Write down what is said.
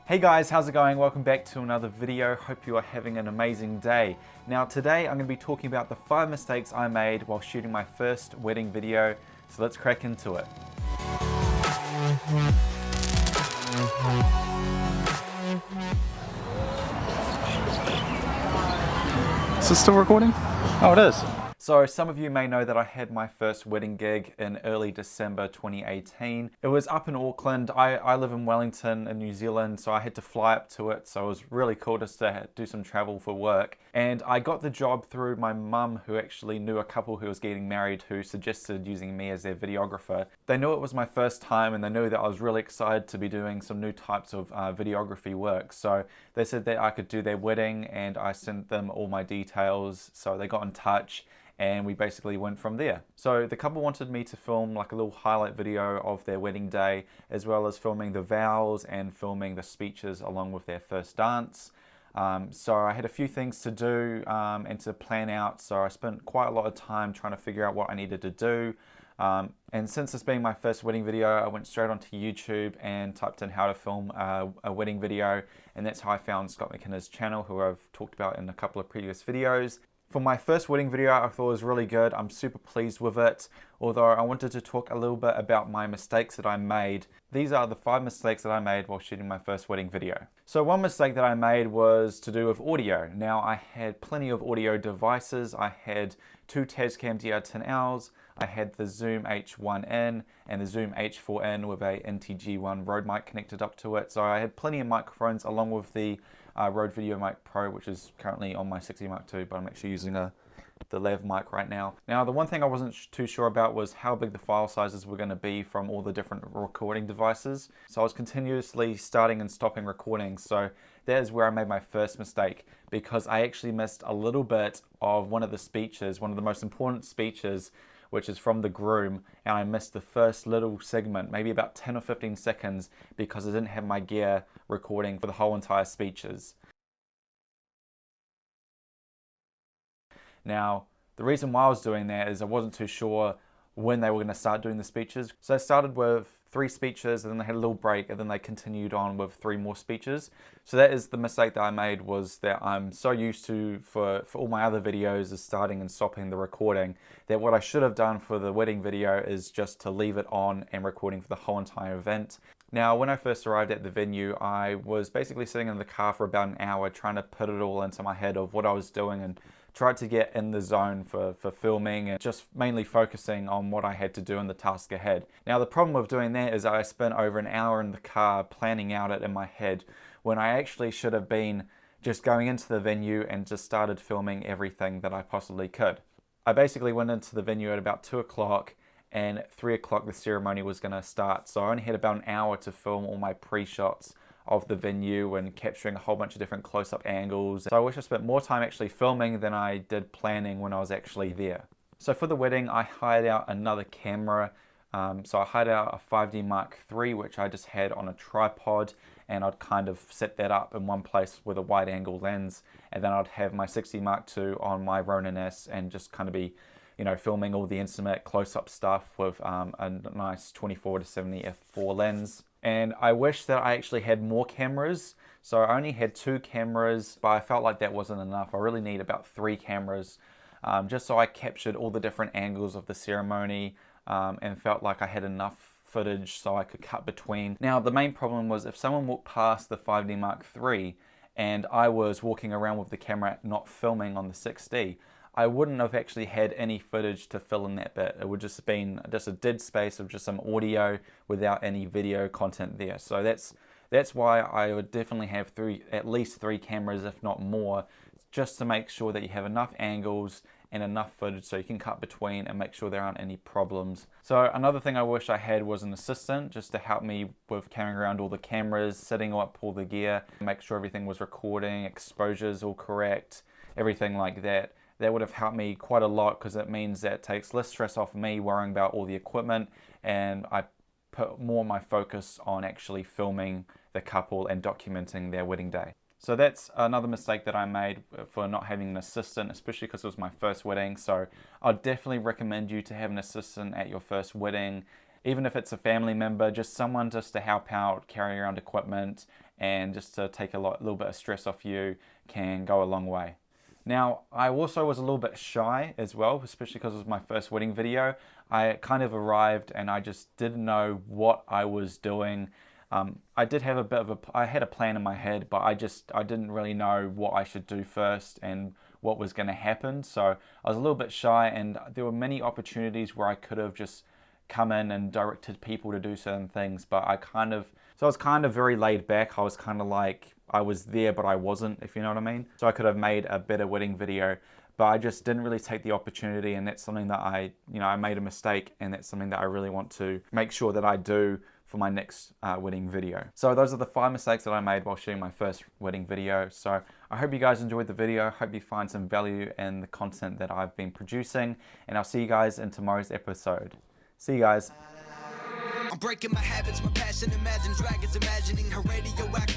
Hey guys, how's it going? Welcome back to another video. Hope you are having an amazing day. Now today I'm going to be talking about the 5 mistakes I made while shooting my first wedding video. So let's crack into it. Is this still recording? Oh, it is. So some of you may know that I had my first wedding gig in early December 2018. It was up in Auckland. I live in Wellington in New Zealand, so I had to fly up to it. So it was really cool just to do some travel for work. And I got the job through my mum, who actually knew a couple who was getting married who suggested using me as their videographer. They knew it was my first time and they knew that I was really excited to be doing some new types of videography work. So they said that I could do their wedding, and I sent them all my details. So they got in touch and we basically went from there. So the couple wanted me to film like a little highlight video of their wedding day, as well as filming the vows and filming the speeches along with their first dance. So I had a few things to do and to plan out, so I spent quite a lot of time trying to figure out what I needed to do. And since this being my first wedding video, I went straight onto YouTube and typed in how to film a wedding video, and that's how I found Scott McKenna's channel, who I've talked about in a couple of previous videos. For my first wedding video, I thought it was really good. I'm super pleased with it, although I wanted to talk a little bit about my mistakes that I made. These are the 5 mistakes that I made while shooting my first wedding video. So one mistake that I made was to do with audio. Now, I had plenty of audio devices. I had 2 Tascam DR10Ls, I had the Zoom H1N and the Zoom H4N with a NTG1 Rode mic connected up to it. So I had plenty of microphones along with the Rode Video Mic Pro, which is currently on my 60 Mark II, but I'm actually using the lav mic right now. Now, the one thing I wasn't too sure about was how big the file sizes were going to be from all the different recording devices. So I was continuously starting and stopping recording. So that is where I made my first mistake, because I actually missed a little bit of one of the speeches, one of the most important speeches, which is from the groom, and I missed the first little segment, maybe about 10 or 15 seconds, because I didn't have my gear recording for the whole entire speeches. Now, the reason why I was doing that is I wasn't too sure when they were going to start doing the speeches. So I started with 3 speeches, and then they had a little break, and then they continued on with 3 more speeches. So that is the mistake that I made, was that I'm so used to, for all my other videos, is starting and stopping the recording, that what I should have done for the wedding video is just to leave it on and recording for the whole entire event. Now, when I first arrived at the venue, I was basically sitting in the car for about an hour trying to put it all into my head of what I was doing, and tried to get in the zone for filming, and just mainly focusing on what I had to do in the task ahead. Now, the problem with doing that is I spent over an hour in the car planning out it in my head, when I actually should have been just going into the venue and just started filming everything that I possibly could. I basically went into the venue at about 2 o'clock, and at 3 o'clock the ceremony was going to start. So I only had about an hour to film all my pre-shots of the venue and capturing a whole bunch of different close-up angles. So I wish I spent more time actually filming than I did planning when I was actually there. So for the wedding, I hired out another camera. So I hired out a 5D Mark III, which I just had on a tripod, and I'd kind of set that up in one place with a wide angle lens, and then I'd have my 60 Mark II on my Ronin S and just kind of be, you know, filming all the intimate close-up stuff with a nice 24 to 70 f4 lens. And I wish that I actually had more cameras. So I only had 2 cameras, but I felt like that wasn't enough. I really need about 3 cameras, just so I captured all the different angles of the ceremony, and felt like I had enough footage so I could cut between. Now, the main problem was if someone walked past the 5D Mark III and I was walking around with the camera not filming on the 6D, I wouldn't have actually had any footage to fill in that bit. It would just have been just a dead space of just some audio without any video content there. So that's why I would definitely have at least 3 cameras, if not more, just to make sure that you have enough angles and enough footage so you can cut between and make sure there aren't any problems. So another thing I wish I had was an assistant, just to help me with carrying around all the cameras, setting up all the gear, make sure everything was recording, exposures all correct, everything like that. That would have helped me quite a lot, because it means that it takes less stress off me worrying about all the equipment, and I put more of my focus on actually filming the couple and documenting their wedding day. So that's another mistake that I made for not having an assistant, especially because it was my first wedding. So I'd definitely recommend you to have an assistant at your first wedding. even if it's a family member, just someone just to help out, carry around equipment and just to take a little bit of stress off you can go a long way. Now, I also was a little bit shy as well, especially because it was my first wedding video. I kind of arrived and I just didn't know what I was doing. I did have I had a plan in my head, but I didn't really know what I should do first and what was going to happen. So I was a little bit shy, and there were many opportunities where I could have just come in and directed people to do certain things, but I was kind of very laid back. I was kind of like, I was there, but I wasn't, if you know what I mean. So I could have made a better wedding video, but I just didn't really take the opportunity, and that's something that I made a mistake, and that's something that I really want to make sure that I do for my next wedding video. So those are the 5 mistakes that I made while shooting my first wedding video. So I hope you guys enjoyed the video. I hope you find some value in the content that I've been producing, and I'll see you guys in tomorrow's episode. See you guys. I'm breaking my habits, my passion, imagine dragons, imagining her radioactive.